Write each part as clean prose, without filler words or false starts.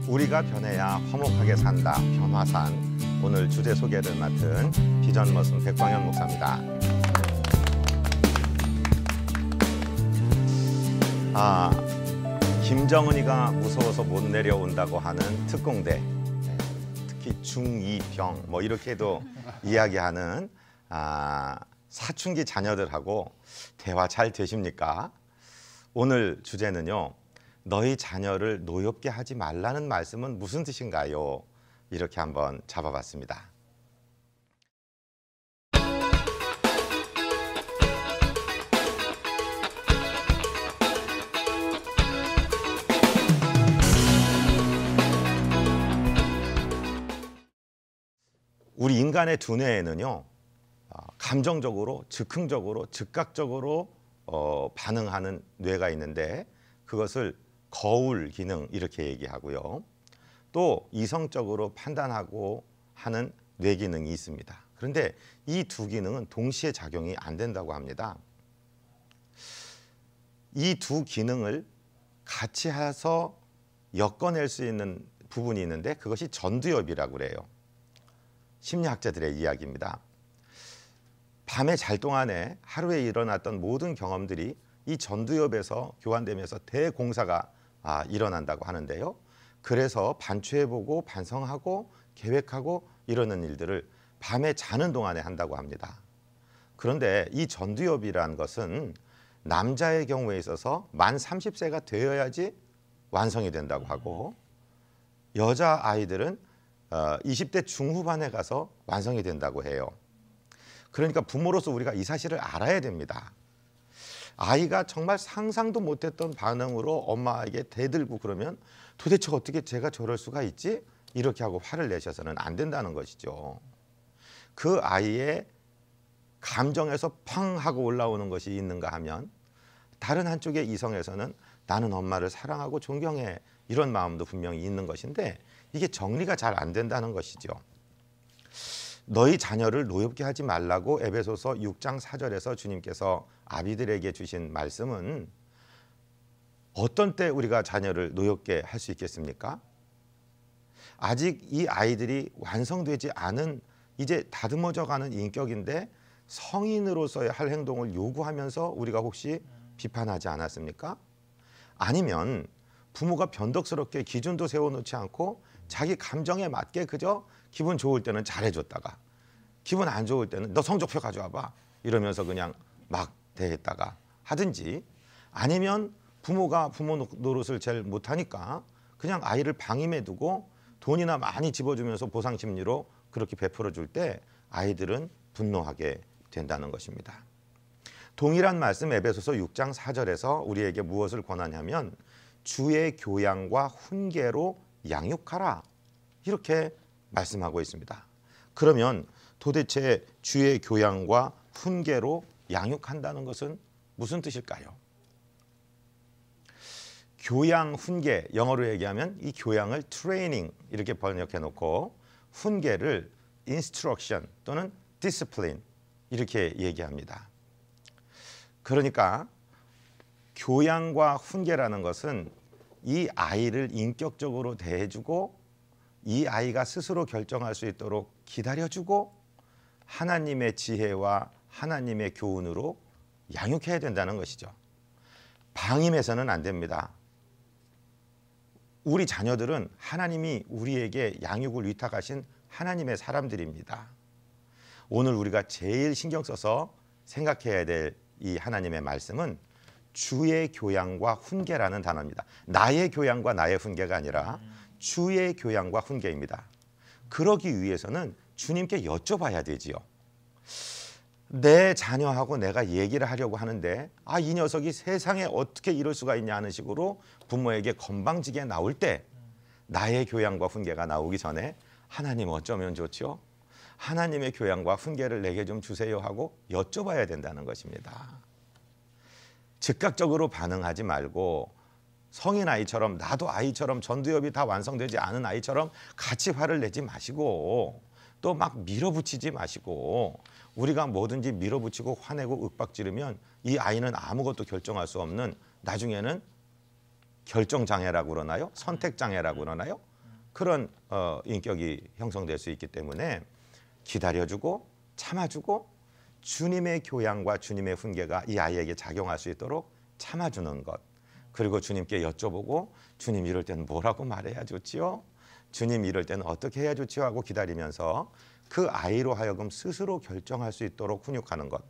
우리가 변해야 화목하게 산다. 변화산. 오늘 주제 소개를 맡은 비전 머슴 백광현 목사입니다. 김정은이가 무서워서 못 내려온다고 하는 특공대, 특히 중2병 뭐 이렇게도 이야기하는 사춘기 자녀들하고 대화 잘 되십니까? 오늘 주제는요, 너희 자녀를 노엽게 하지 말라는 말씀은 무슨 뜻인가요? 이렇게 한번 잡아봤습니다. 우리 인간의 두뇌에는요, 감정적으로, 즉흥적으로, 즉각적으로 반응하는 뇌가 있는데 그것을 거울 기능 이렇게 얘기하고요. 또 이성적으로 판단하고 하는 뇌 기능이 있습니다. 그런데 이 두 기능은 동시에 작용이 안 된다고 합니다. 이 두 기능을 같이 해서 엮어낼 수 있는 부분이 있는데 그것이 전두엽이라고 그래요. 심리학자들의 이야기입니다. 밤에 잘 동안에 하루에 일어났던 모든 경험들이 이 전두엽에서 교환되면서 대공사가 일어난다고 하는데요. 그래서 반추해보고 반성하고 계획하고 이러는 일들을 밤에 자는 동안에 한다고 합니다. 그런데 이 전두엽이라는 것은 남자의 경우에 있어서 만 30세가 되어야지 완성이 된다고 하고 여자아이들은 20대 중후반에 가서 완성이 된다고 해요. 그러니까 부모로서 우리가 이 사실을 알아야 됩니다. 아이가 정말 상상도 못했던 반응으로 엄마에게 대들고 그러면 도대체 어떻게 제가 저럴 수가 있지? 이렇게 하고 화를 내셔서는 안 된다는 것이죠. 그 아이의 감정에서 팡 하고 올라오는 것이 있는가 하면 다른 한쪽의 이성에서는 나는 엄마를 사랑하고 존경해 이런 마음도 분명히 있는 것인데 이게 정리가 잘 안 된다는 것이죠. 너희 자녀를 노엽게 하지 말라고 에베소서 6장 4절에서 주님께서 아비들에게 주신 말씀은 어떤 때 우리가 자녀를 노엽게 할 수 있겠습니까? 아직 이 아이들이 완성되지 않은 이제 다듬어져가는 인격인데 성인으로서의 할 행동을 요구하면서 우리가 혹시 비판하지 않았습니까? 아니면 부모가 변덕스럽게 기준도 세워놓지 않고 자기 감정에 맞게 그저 기분 좋을 때는 잘해줬다가 기분 안 좋을 때는 너 성적표 가져와봐 이러면서 그냥 막 대했다가 하든지 아니면 부모가 부모 노릇을 제일 못하니까 그냥 아이를 방임해 두고 돈이나 많이 집어주면서 보상심리로 그렇게 베풀어 줄 때 아이들은 분노하게 된다는 것입니다. 동일한 말씀 에베소서 6장 4절에서 우리에게 무엇을 권하냐면 주의 교양과 훈계로 양육하라 이렇게 말씀하고 있습니다. 그러면 도대체 주의 교양과 훈계로 양육한다는 것은 무슨 뜻일까요? 교양, 훈계, 영어로 얘기하면 이 교양을 트레이닝 이렇게 번역해 놓고 훈계를 instruction 또는 discipline 이렇게 얘기합니다. 그러니까 교양과 훈계라는 것은 이 아이를 인격적으로 대해주고 이 아이가 스스로 결정할 수 있도록 기다려주고 하나님의 지혜와 하나님의 교훈으로 양육해야 된다는 것이죠. 방임해서는 안 됩니다. 우리 자녀들은 하나님이 우리에게 양육을 위탁하신 하나님의 사람들입니다. 오늘 우리가 제일 신경 써서 생각해야 될 이 하나님의 말씀은 주의 교양과 훈계라는 단어입니다. 나의 교양과 나의 훈계가 아니라 주의 교양과 훈계입니다. 그러기 위해서는 주님께 여쭤봐야 되지요. 내 자녀하고 내가 얘기를 하려고 하는데 이 녀석이 세상에 어떻게 이럴 수가 있냐 하는 식으로 부모에게 건방지게 나올 때 나의 교양과 훈계가 나오기 전에 하나님 어쩌면 좋죠? 하나님의 교양과 훈계를 내게 좀 주세요 하고 여쭤봐야 된다는 것입니다. 즉각적으로 반응하지 말고 성인 아이처럼 나도 아이처럼 전두엽이 다 완성되지 않은 아이처럼 같이 화를 내지 마시고 또 막 밀어붙이지 마시고 우리가 뭐든지 밀어붙이고 화내고 윽박지르면 이 아이는 아무것도 결정할 수 없는, 나중에는 결정장애라고 그러나요? 선택장애라고 그러나요? 그런 인격이 형성될 수 있기 때문에 기다려주고 참아주고 주님의 교양과 주님의 훈계가 이 아이에게 작용할 수 있도록 참아주는 것. 그리고 주님께 여쭤보고 주님 이럴 때는 뭐라고 말해야 좋지요? 주님 이럴 때는 어떻게 해야 좋지요? 하고 기다리면서 그 아이로 하여금 스스로 결정할 수 있도록 훈육하는 것.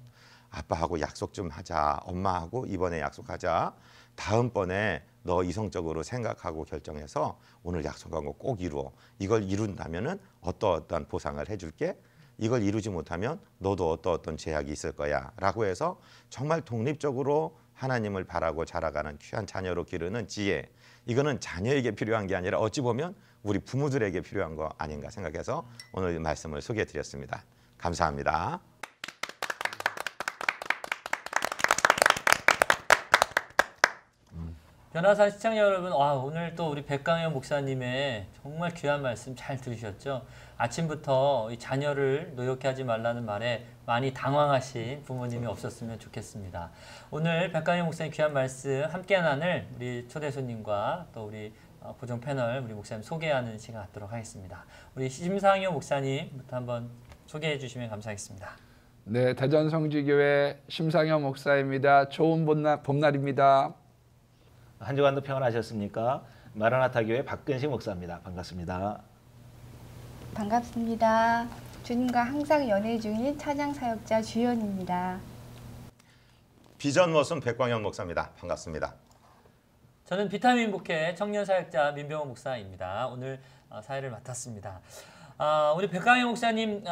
아빠하고 약속 좀 하자. 엄마하고 이번에 약속하자. 다음번에 너 이성적으로 생각하고 결정해서 오늘 약속한 거 꼭 이루어. 이걸 이룬다면은 어떠한 보상을 해줄게. 이걸 이루지 못하면 너도 어떤 제약이 있을 거야. 라고 해서 정말 독립적으로 하나님을 바라고 자라가는 귀한 자녀로 기르는 지혜. 이거는 자녀에게 필요한 게 아니라 어찌 보면 우리 부모들에게 필요한 거 아닌가 생각해서 오늘 말씀을 소개해 드렸습니다. 감사합니다. 변화산 시청자 여러분, 오늘 또 우리 백강현 목사님의 정말 귀한 말씀 잘 들으셨죠? 아침부터 이 자녀를 노엽게 하지 말라는 말에 많이 당황하신 부모님이 없었으면 좋겠습니다. 오늘 백강현 목사님 귀한 말씀 함께 나눌 우리 초대 손님과 또 우리 고정 패널 우리 목사님 소개하는 시간 갖도록 하겠습니다. 우리 심상효 목사님부터 한번 소개해 주시면 감사하겠습니다. 네, 대전성지교회 심상효 목사입니다. 좋은 봄날입니다. 한 주간도 평안하셨습니까? 마라나타 교회 박근식 목사입니다. 반갑습니다. 반갑습니다. 주님과 항상 연애 중인 찬양 사역자 주연입니다. 비전 머슴 백광현 목사입니다. 반갑습니다. 저는 비타민 복회 청년 사역자 민병호 목사입니다. 오늘 사회를 맡았습니다. 우리 백강현 목사님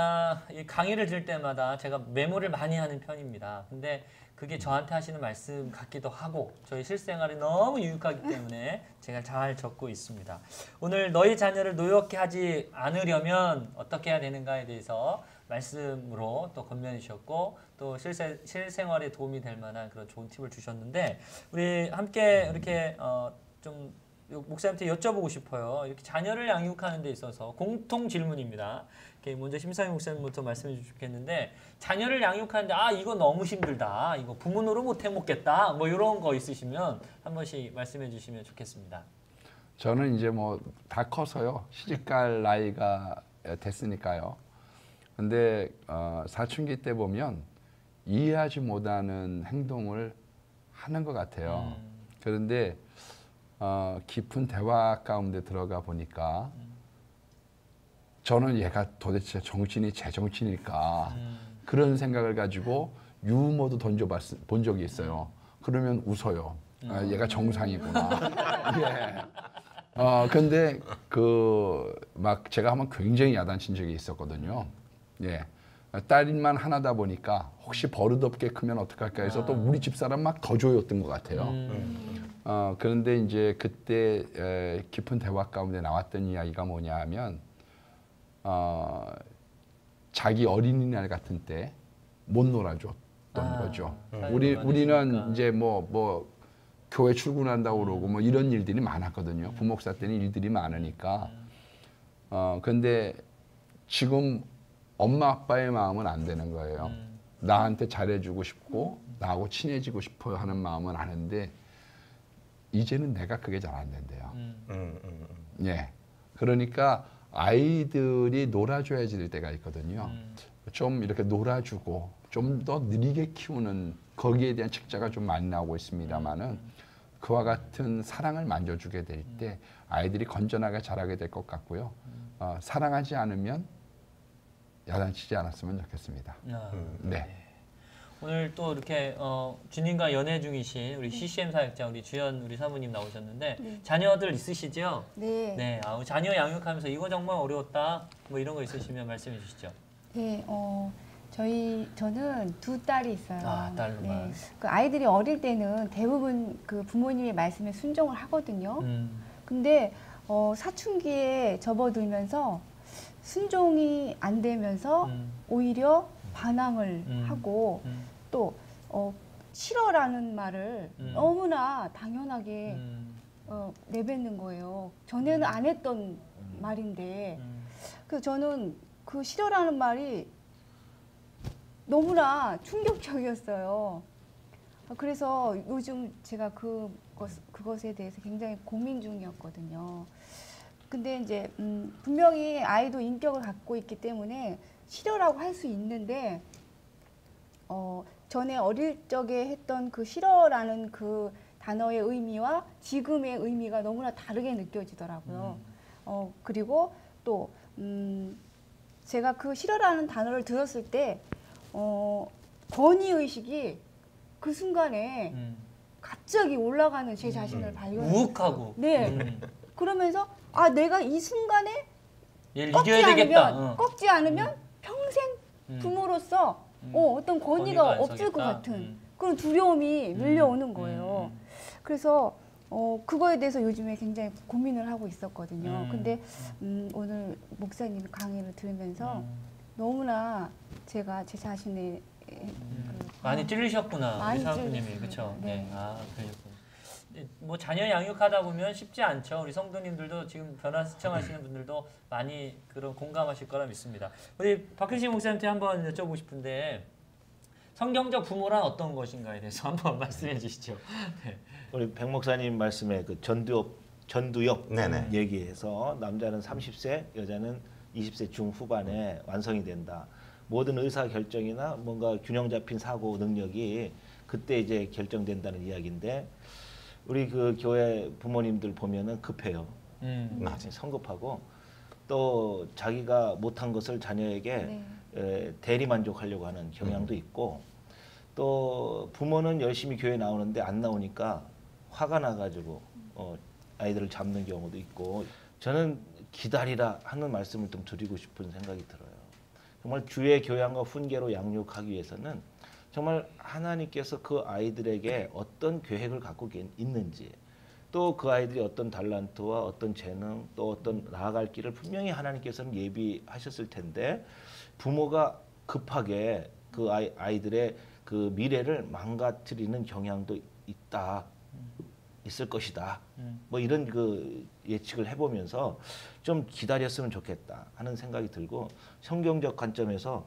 이 강의를 들을 때마다 제가 메모를 많이 하는 편입니다. 근데 그게 저한테 하시는 말씀 같기도 하고 저희 실생활이 너무 유익하기 때문에 제가 잘 적고 있습니다. 오늘 너희 자녀를 노엽게 하지 않으려면 어떻게 해야 되는가에 대해서 말씀으로 또 건면해 주셨고 또 실생활에 도움이 될 만한 그런 좋은 팁을 주셨는데 우리 함께 이렇게 좀 목사님한테 여쭤보고 싶어요. 이렇게 자녀를 양육하는 데 있어서 공통 질문입니다. 먼저 심상희 목사님부터 말씀해 주시면 좋겠는데 자녀를 양육하는데 이거 너무 힘들다. 이거 부모 노릇 못 해먹겠다. 뭐 이런 거 있으시면 한 번씩 말씀해 주시면 좋겠습니다. 저는 이제 뭐 다 커서요. 시집갈 나이가 됐으니까요. 근데 사춘기 때 보면 이해하지 못하는 행동을 하는 것 같아요. 그런데 깊은 대화 가운데 들어가 보니까 저는 얘가 도대체 정신이 제 정신일까 그런 생각을 가지고 유머도 던져본 적이 있어요. 그러면 웃어요. 얘가 정상이구나. 예. 근데 막 제가 한번 굉장히 야단친 적이 있었거든요. 예. 딸만 하나다 보니까 혹시 버릇없게 크면 어떡할까 해서 또 우리 집사람 막 더 조였던 것 같아요. 그런데 이제 그때 깊은 대화 가운데 나왔던 이야기가 뭐냐 하면 자기 어린이날 같은 때 못 놀아줬던 거죠. 우리는 이제 뭐 교회 출근한다고 그러고 뭐 이런 일들이 많았거든요. 부목사 때는 일들이 많으니까. 근데 지금 엄마 아빠의 마음은 안 되는 거예요. 나한테 잘해주고 싶고 나하고 친해지고 싶어 하는 마음은 아는데 이제는 내가 그게 잘 안 된대요. 예. 그러니까 아이들이 놀아줘야 될 때가 있거든요. 좀 이렇게 놀아주고 좀 더 느리게 키우는 거기에 대한 책자가 좀 많이 나오고 있습니다만은 그와 같은 사랑을 만져주게 될 때 아이들이 건전하게 자라게 될 것 같고요. 사랑하지 않으면 야단치지 않았으면 좋겠습니다. 네. 오늘 또 이렇게 주님과 연애 중이신 우리 CCM 사역자 우리 주연 우리 사모님 나오셨는데 네. 자녀들 있으시죠? 네. 네. 자녀 양육하면서 이거 정말 어려웠다. 뭐 이런 거 있으시면 말씀해 주시죠. 네, 저는 두 딸이 있어요. 딸로만. 네. 그 아이들이 어릴 때는 대부분 그 부모님의 말씀에 순종을 하거든요. 근데 사춘기에 접어들면서 순종이 안 되면서 오히려 반항을 하고 또 싫어라는 말을 너무나 당연하게 내뱉는 거예요. 전에는 안 했던 말인데 그 저는 그 싫어라는 말이 너무나 충격적이었어요. 그래서 요즘 제가 그것에 대해서 굉장히 고민 중이었거든요. 근데 이제 분명히 아이도 인격을 갖고 있기 때문에 싫어라고 할 수 있는데 전에 어릴 적에 했던 그 싫어라는 그 단어의 의미와 지금의 의미가 너무나 다르게 느껴지더라고요. 그리고 또 제가 그 싫어라는 단어를 들었을 때 권위 의식이 그 순간에 갑자기 올라가는 제 자신을 발견했어요. 우욱하고. 네. 그러면서 내가 이 순간에 얘를 이겨야 되겠다. 꺾지 않으면 평생 부모로서 어떤 권위가 없을 것 같은 그런 두려움이 밀려오는 거예요. 그래서 그거에 대해서 요즘에 굉장히 고민을 하고 있었거든요. 근데 오늘 목사님 강의를 들으면서 너무나 제가 제 자신의 많이 찔리셨구나. 많이 우리 사부님이. 찔렸어요. 그렇죠. 네. 네. 그러셨구나. 뭐 자녀 양육하다 보면 쉽지 않죠. 우리 성도님들도 지금 변화 시청하시는 분들도 많이 그런 공감하실 거라 믿습니다. 우리 박현식 목사님한테 한번 여쭤보고 싶은데 성경적 부모란 어떤 것인가에 대해서 한번 말씀해 주시죠. 네. 우리 백 목사님 말씀에 그 전두엽 네네. 얘기해서 남자는 30세, 여자는 20세 중후반에 완성이 된다. 모든 의사 결정이나 뭔가 균형 잡힌 사고 능력이 그때 이제 결정된다는 이야기인데 우리 그 교회 부모님들 보면은 급해요. 맞아요. 성급하고 또 자기가 못한 것을 자녀에게 대리 만족하려고 하는 경향도 있고 또 부모는 열심히 교회 나오는데 안 나오니까 화가 나가지고 아이들을 잡는 경우도 있고 저는 기다리라 하는 말씀을 좀 드리고 싶은 생각이 들어요. 정말 주의 교양과 훈계로 양육하기 위해서는 정말 하나님께서 그 아이들에게 어떤 계획을 갖고 있는지 또 그 아이들이 어떤 달란트와 어떤 재능 또 어떤 나아갈 길을 분명히 하나님께서는 예비하셨을 텐데 부모가 급하게 그 아이들의 그 미래를 망가뜨리는 경향도 있을 것이다. 뭐 이런 그 예측을 해보면서 좀 기다렸으면 좋겠다 하는 생각이 들고 성경적 관점에서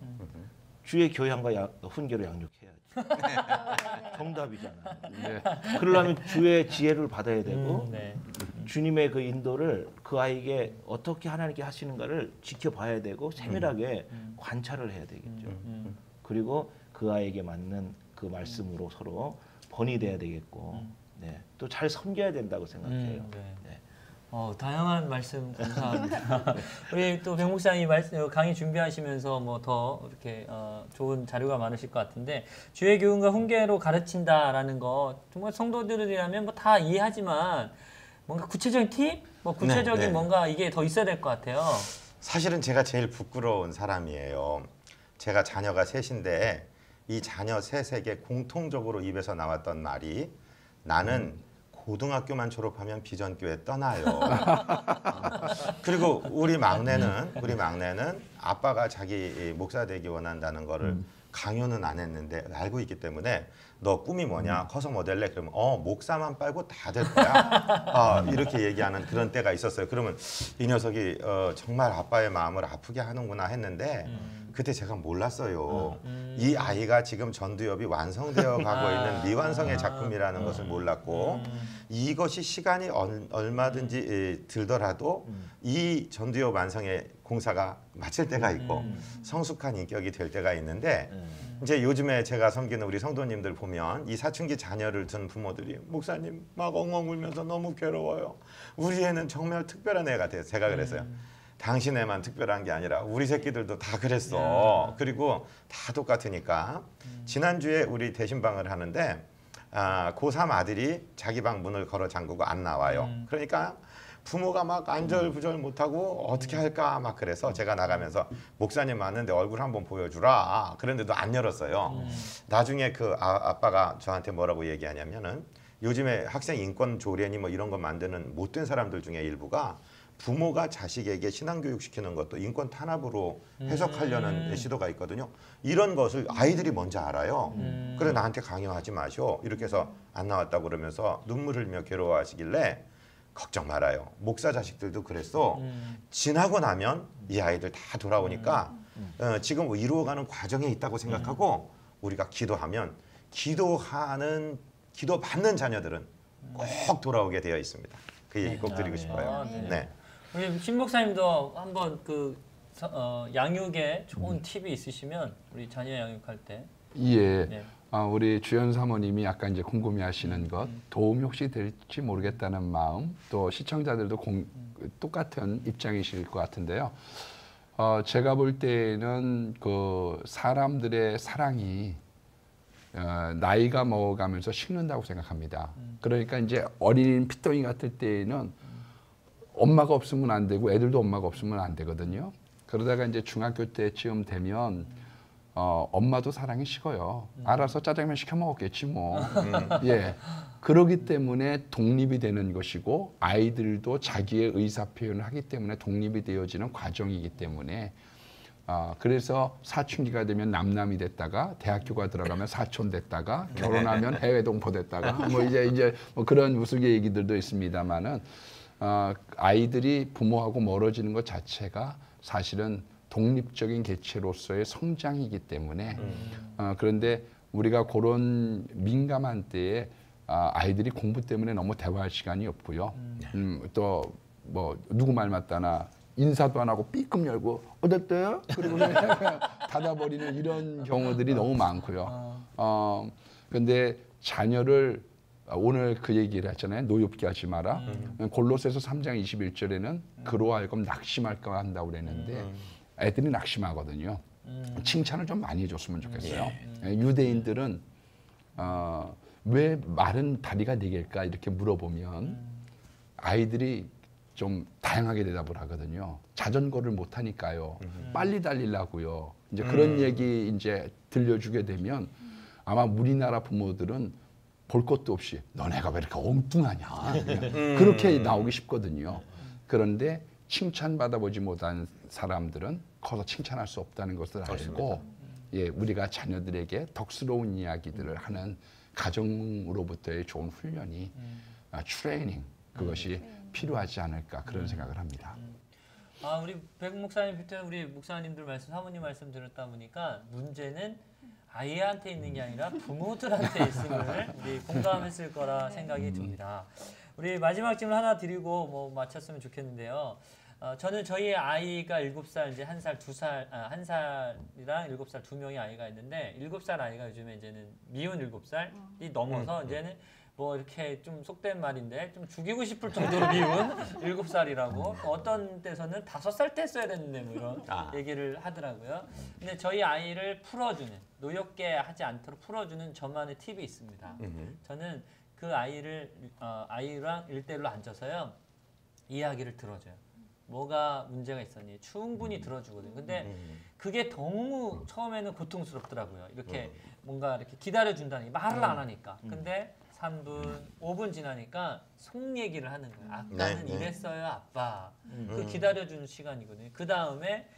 주의 교양과 훈계로 양육해야지. 정답이잖아요. 네. 그러려면 주의 지혜를 받아야 되고 네. 주님의 그 인도를 그 아이에게 어떻게 하나님께 하시는가를 지켜봐야 되고 세밀하게 관찰을 해야 되겠죠. 그리고 그 아이에게 맞는 그 말씀으로 서로 번이돼야 되겠고 네. 또 잘 섬겨야 된다고 생각해요. 네. 네. 다양한 말씀 감사합니다. 우리 또 백 목사님 강의 준비하시면서 뭐 더 이렇게 좋은 자료가 많으실 것 같은데 주의 교훈과 훈계로 가르친다라는 거 정말 성도들이라면 뭐 다 이해하지만 뭔가 구체적인 팁, 뭐 구체적인 네. 뭔가 이게 더 있어야 될 것 같아요. 사실은 제가 제일 부끄러운 사람이에요. 제가 자녀가 셋인데 이 자녀 셋에게 공통적으로 입에서 나왔던 말이 나는 고등학교만 졸업하면 비전교회 떠나요. 그리고 우리 막내는 아빠가 자기 목사 되기 원한다는 거를 강요는 안 했는데 알고 있기 때문에 너 꿈이 뭐냐? 커서 뭐 될래? 그러면 목사만 빨고 다 될 거야. 이렇게 얘기하는 그런 때가 있었어요. 그러면 이 녀석이 정말 아빠의 마음을 아프게 하는구나 했는데 그때 제가 몰랐어요. 이 아이가 지금 전두엽이 완성되어 가고 있는 미완성의 작품이라는 것을 몰랐고 이것이 시간이 얼마든지 들더라도 이 전두엽 완성의 공사가 마칠 때가 있고 성숙한 인격이 될 때가 있는데 이제 요즘에 제가 섬기는 우리 성도님들 보면 이 사춘기 자녀를 둔 부모들이 목사님 막 엉엉 울면서 너무 괴로워요. 우리 애는 정말 특별한 애 같아요. 제가 그랬어요. 당신 애만 특별한 게 아니라 우리 새끼들도 다 그랬어. 그리고 다 똑같으니까. 지난주에 우리 대신방을 하는데 고3 아들이 자기 방 문을 걸어 잠그고 안 나와요. 그러니까 부모가 막 안절부절 못하고 어떻게 할까 막 그래서 제가 나가면서 목사님 왔는데 얼굴 한번 보여주라. 그런데도 안 열었어요. 나중에 그 아빠가 저한테 뭐라고 얘기하냐면은 요즘에 학생 인권 조례니 뭐 이런 거 만드는 못된 사람들 중에 일부가 부모가 자식에게 신앙교육 시키는 것도 인권 탄압으로 해석하려는 시도가 있거든요. 이런 것을 아이들이 먼저 알아요. 그래 나한테 강요하지 마시오. 이렇게 해서 안 나왔다고 그러면서 눈물 흘리며 괴로워하시길래 걱정 말아요. 목사 자식들도 그랬어. 지나고 나면 이 아이들 다 돌아오니까 지금 이루어가는 과정에 있다고 생각하고 우리가 기도하면 기도 받는 자녀들은 꼭 돌아오게 되어 있습니다. 그 얘기 꼭 드리고 싶어요. 아, 네. 네. 우리 신 목사님도 한번 양육에 좋은 팁이 있으시면 우리 자녀 양육할 때. 예. 네. 우리 주연 사모님이 약간 이제 궁금해하시는 것 도움이 혹시 될지 모르겠다는 마음 또 시청자들도 똑같은 입장이실 것 같은데요. 제가 볼 때는 그 사람들의 사랑이 나이가 먹어가면서 식는다고 생각합니다. 그러니까 이제 어린 핏덩이 같을 때에는 엄마가 없으면 안 되고 애들도 엄마가 없으면 안 되거든요. 그러다가 이제 중학교 때쯤 되면 엄마도 사랑이 식어요. 알아서 짜장면 시켜 먹었겠지 뭐. 예. 그러기 때문에 독립이 되는 것이고 아이들도 자기의 의사 표현을 하기 때문에 독립이 되어지는 과정이기 때문에 그래서 사춘기가 되면 남남이 됐다가 대학교가 들어가면 사촌 됐다가 결혼하면 해외 동포 됐다가 뭐 이제 뭐 그런 우스개 얘기들도 있습니다만은 아이들이 부모하고 멀어지는 것 자체가 사실은 독립적인 개체로서의 성장이기 때문에 그런데 우리가 그런 민감한 때에 아이들이 공부 때문에 너무 대화할 시간이 없고요. 또 뭐 누구 말 맞다나 인사도 안 하고 삐끔 열고 어땠대요? 그리고 그냥 닫아버리는 이런 경우들이 너무 많고요. 근데 자녀를 오늘 그 얘기를 했잖아요. 노엽게 하지 마라. 골로새서 3장 21절에는 그로 하여금 낙심할까 한다고 그랬는데 애들이 낙심하거든요. 칭찬을 좀 많이 해줬으면 좋겠어요. 유대인들은 왜 마른 다리가 네 개일까 이렇게 물어보면 아이들이 좀 다양하게 대답을 하거든요. 자전거를 못 하니까요. 빨리 달리려고요. 이제 그런 얘기 이제 들려주게 되면 아마 우리나라 부모들은 볼 것도 없이 너네가 왜 이렇게 엉뚱하냐 그렇게 나오기 쉽거든요. 그런데 칭찬받아보지 못한 사람들은 커서 칭찬할 수 없다는 것을 알고 예, 우리가 자녀들에게 덕스러운 이야기들을 하는 가정으로부터의 좋은 훈련이 트레이닝 그것이 필요하지 않을까 그런 생각을 합니다. 우리 백 목사님 비롯한 우리 목사님들 말씀, 사모님 말씀 들었다 보니까 문제는 아이한테 있는 게 아니라 부모들한테 있음을 우리 공감했을 거라 생각이 듭니다. 우리 마지막 질문 하나 드리고 뭐 마쳤으면 좋겠는데요. 저는 저희 아이가 7살, 이제 1살, 2살, 1살이랑 7살 2명의 아이가 있는데 7살 아이가 요즘에 이제는 미운 7살이 넘어서 이제는 뭐 이렇게 좀 속된 말인데 좀 죽이고 싶을 정도로 미운 7살이라고 어떤 때서는 5살 때 했어야 됐는데 뭐 이런 얘기를 하더라고요. 근데 저희 아이를 풀어주는 노엽게 하지 않도록 풀어주는 저만의 팁이 있습니다. 저는 그 아이를 아이랑 1대1로 앉아서요 이야기를 들어줘요. 뭐가 문제가 있었니 충분히 들어주거든요. 근데 그게 너무 처음에는 고통스럽더라고요. 이렇게 뭔가 이렇게 기다려준다니 말을 안 하니까. 근데 3분, 5분 지나니까 속 얘기를 하는 거예요. 아까는 이랬어요, 아빠. 그 기다려주는 시간이거든요. 그 다음에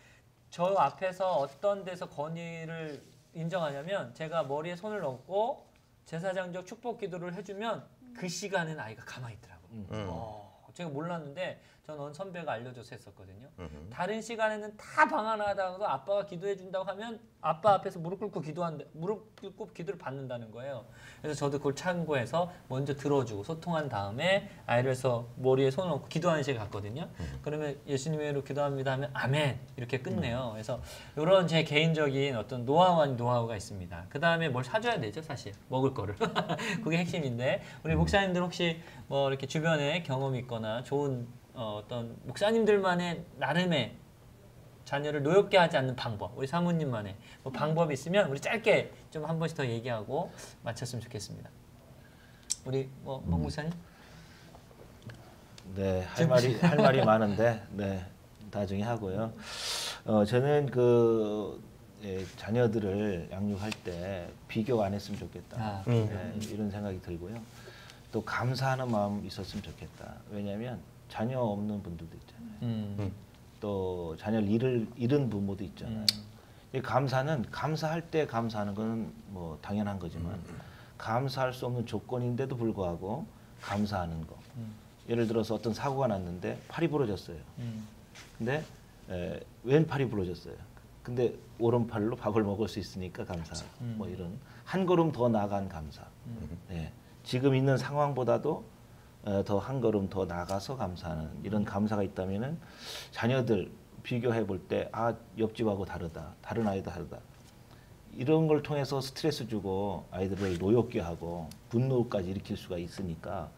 저 앞에서 어떤 데서 건의를 인정하냐면 제가 머리에 손을 얹고 제사장적 축복 기도를 해주면 그 시간에는 아이가 가만히 있더라고요. 제가 몰랐는데 저는 선배가 알려줘서 했었거든요. 다른 시간에는 다 방황하다가도 아빠가 기도해 준다고 하면 아빠 앞에서 무릎 꿇고 기도를 받는다는 거예요. 그래서 저도 그걸 참고해서 먼저 들어주고 소통한 다음에 아이를 해서 머리에 손을 얹고 기도하는 시간에 갔거든요. 그러면 예수님으로 기도합니다 하면 아멘 이렇게 끝내요. 그래서 이런 제 개인적인 어떤 노하우가 있습니다. 그 다음에 뭘 사줘야 되죠, 사실 먹을 거를. 그게 핵심인데 우리 목사님들 혹시 뭐 이렇게 주변에 경험이 있거나 좋은 어떤 목사님들만의 나름의 자녀를 노엽게 하지 않는 방법, 우리 사모님만의 뭐 방법이 있으면 우리 짧게 좀 한 번씩 더 얘기하고 마쳤으면 좋겠습니다. 우리 뭐 목사님? 네, 할 말이 많은데 네, 나중에 하고요. 저는 자녀들을 양육할 때 비교 안 했으면 좋겠다. 네, 이런 생각이 들고요. 또 감사하는 마음 있었으면 좋겠다. 왜냐하면 자녀 없는 분들도 있잖아요. 또 자녀를 잃은 부모도 있잖아요. 이 감사할 때 감사하는 건 뭐 당연한 거지만 감사할 수 없는 조건인데도 불구하고 감사하는 거. 예를 들어서 어떤 사고가 났는데 팔이 부러졌어요. 근데 왼팔이 부러졌어요. 근데 오른팔로 밥을 먹을 수 있으니까 감사. 뭐 이런 한 걸음 더 나아간 감사. 네. 지금 있는 상황보다도 더 한 걸음 더 나가서 감사하는 이런 감사가 있다면은 자녀들 비교해 볼 때 아 옆집하고 다르다, 다른 아이도 다르다. 이런 걸 통해서 스트레스 주고 아이들을 노엽게 하고 분노까지 일으킬 수가 있으니까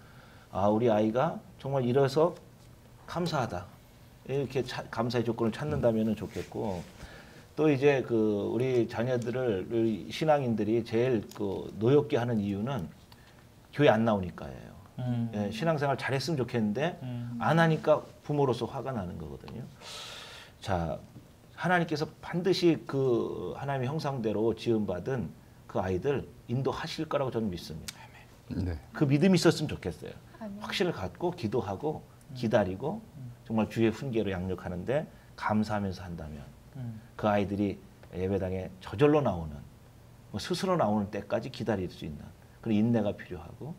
아 우리 아이가 정말 이래서 감사하다 이렇게 감사의 조건을 찾는다면은 좋겠고 또 이제 그 우리 자녀들을 우리 신앙인들이 제일 그 노엽게 하는 이유는 교회 안 나오니까예요. 예, 신앙생활 잘했으면 좋겠는데 안 하니까 부모로서 화가 나는 거거든요. 자. 하나님께서 반드시 그 하나님의 형상대로 지음받은 그 아이들 인도하실 거라고 저는 믿습니다. 네. 그 믿음이 있었으면 좋겠어요. 아멘. 확신을 갖고 기도하고 기다리고 정말 주의 훈계로 양육하는데 감사하면서 한다면 그 아이들이 예배당에 저절로 나오는 뭐 스스로 나오는 때까지 기다릴 수 있는 그런 인내가 필요하고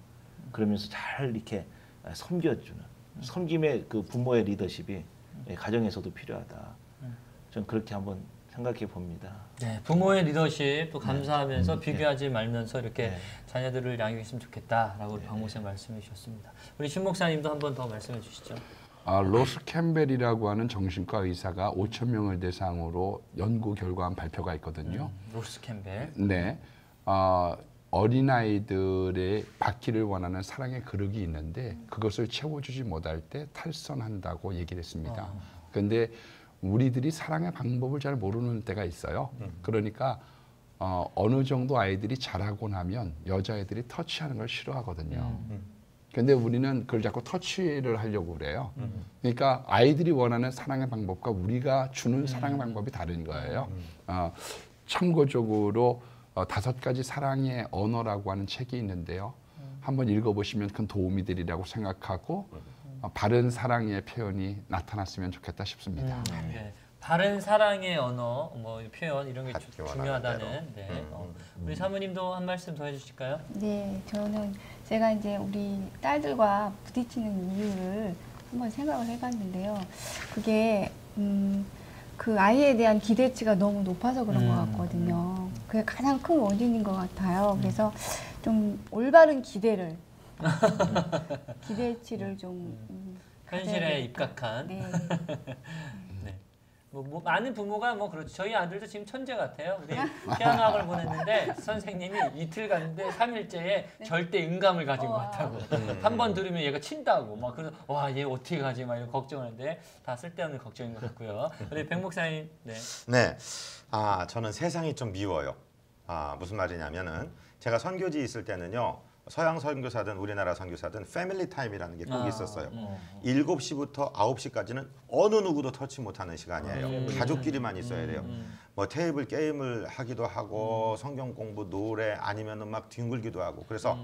그러면서 잘 이렇게 섬겨주는 섬김의 그 부모의 리더십이 가정에서도 필요하다. 저는 그렇게 한번 생각해 봅니다. 네, 부모의 리더십 또 감사하면서 비교하지 말면서 이렇게 네. 자녀들을 양육했으면 좋겠다라고 박 목사님 말씀해 주셨습니다. 우리 신 목사님도 한번 더 말씀해 주시죠. 로스 캠벨이라고 하는 정신과 의사가 5천 명을 대상으로 연구 결과한 발표가 있거든요. 로스 캠벨. 네, 어린아이들의 받기를 원하는 사랑의 그릇이 있는데 그것을 채워주지 못할 때 탈선한다고 얘기를 했습니다. 그런데 우리들이 사랑의 방법을 잘 모르는 때가 있어요. 그러니까 어느 정도 아이들이 자라고 나면 여자애들이 터치하는 걸 싫어하거든요. 근데 우리는 그걸 자꾸 터치를 하려고 그래요. 그러니까 아이들이 원하는 사랑의 방법과 우리가 주는 사랑의 방법이 다른 거예요. 참고적으로 5가지 사랑의 언어라고 하는 책이 있는데요. 한번 읽어보시면 큰 도움이 되리라고 생각하고 바른 사랑의 표현이 나타났으면 좋겠다 싶습니다. 네. 바른 사랑의 언어, 뭐 표현 이런 게 갖기 중요하다는. 원하는 네. 우리 사모님도 한 말씀 더 해주실까요? 네, 저는 제가 이제 우리 딸들과 부딪히는 이유를 한번 생각을 해봤는데요. 그게 그 아이에 대한 기대치가 너무 높아서 그런 것 같거든요. 그게 가장 큰 원인인 것 같아요. 그래서 좀 올바른 기대를 기대치를 좀 현실에 가져야겠다. 입각한. 네. 네. 뭐 많은 부모가 뭐 그렇죠. 저희 아들도 지금 천재 같아요. 우리 피아노학을 보냈는데 선생님이 이틀 갔는데 3일째에 절대 음감을 가지고 왔다고. 한 번 들으면 얘가 친다고. 막 그래서 와, 얘 어떻게 가지? 막 이런 걱정하는데 다 쓸데없는 걱정인 것 같고요. 우리 백 목사님. 네. 네, 저는 세상이 좀 미워요. 무슨 말이냐면은 제가 선교지 있을 때는요. 서양 선교사든 우리나라 선교사든 패밀리 타임이라는 게 꼭 있었어요. 7시부터 9시까지는 어느 누구도 터치 못하는 시간이에요. 가족끼리만 있어야 돼요. 뭐 테이블 게임을 하기도 하고 성경 공부, 노래 아니면은 막 뒹굴기도 하고. 그래서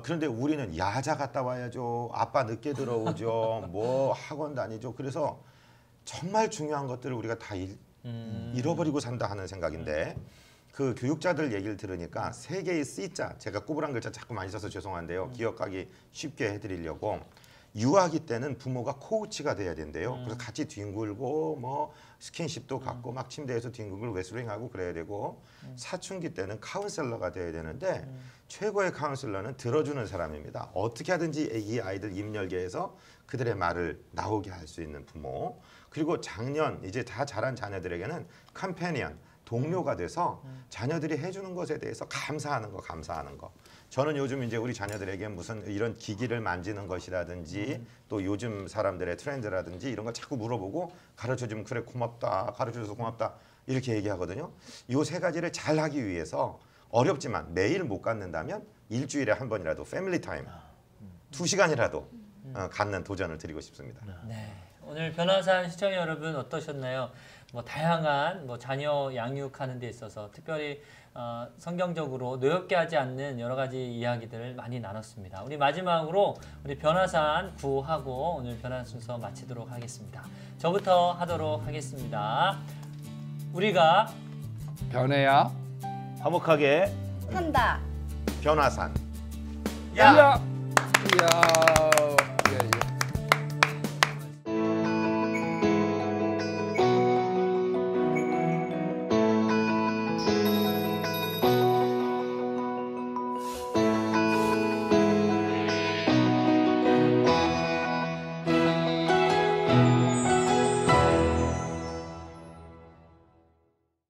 그런데 우리는 야자 갔다 와야죠. 아빠 늦게 들어오죠. 뭐 학원 다니죠. 그래서 정말 중요한 것들을 우리가 다 잃어버리고 산다 하는 생각인데 그 교육자들 얘기를 들으니까 세 개의 C자, 제가 꼬부랑 글자 자꾸 많이 써서 죄송한데요. 기억하기 쉽게 해드리려고 유아기 때는 부모가 코우치가 돼야 된대요. 그래서 같이 뒹굴고 뭐 스킨십도 갖고 막 침대에서 뒹굴고 웨슬링하고 그래야 되고 사춘기 때는 카운셀러가 돼야 되는데 최고의 카운셀러는 들어주는 사람입니다. 어떻게 하든지 이 아이들 입 열게 해서 그들의 말을 나오게 할 수 있는 부모. 그리고 작년 이제 다 자란 자녀들에게는 컴패니언, 동료가 돼서 자녀들이 해주는 것에 대해서 감사하는 거. 저는 요즘 이제 우리 자녀들에게 무슨 이런 기기를 만지는 것이라든지 또 요즘 사람들의 트렌드라든지 이런 거 자꾸 물어보고 가르쳐주면 그래 고맙다, 가르쳐줘서 고맙다 이렇게 얘기하거든요. 이 3가지를 잘 하기 위해서 어렵지만 매일 못 갖는다면 일주일에 한 번이라도 패밀리 타임 2시간이라도 갖는 도전을 드리고 싶습니다. 네. 오늘 변화산 시청자 여러분 어떠셨나요? 뭐 다양한 뭐 자녀 양육하는 데 있어서 특별히 성경적으로 노엽게 하지 않는 여러 가지 이야기들을 많이 나눴습니다. 우리 마지막으로 우리 변화산 구하고 오늘 변화 순서 마치도록 하겠습니다. 저부터 하도록 하겠습니다. 우리가 변해야 화목하게 한다. 변화산. 야! 야!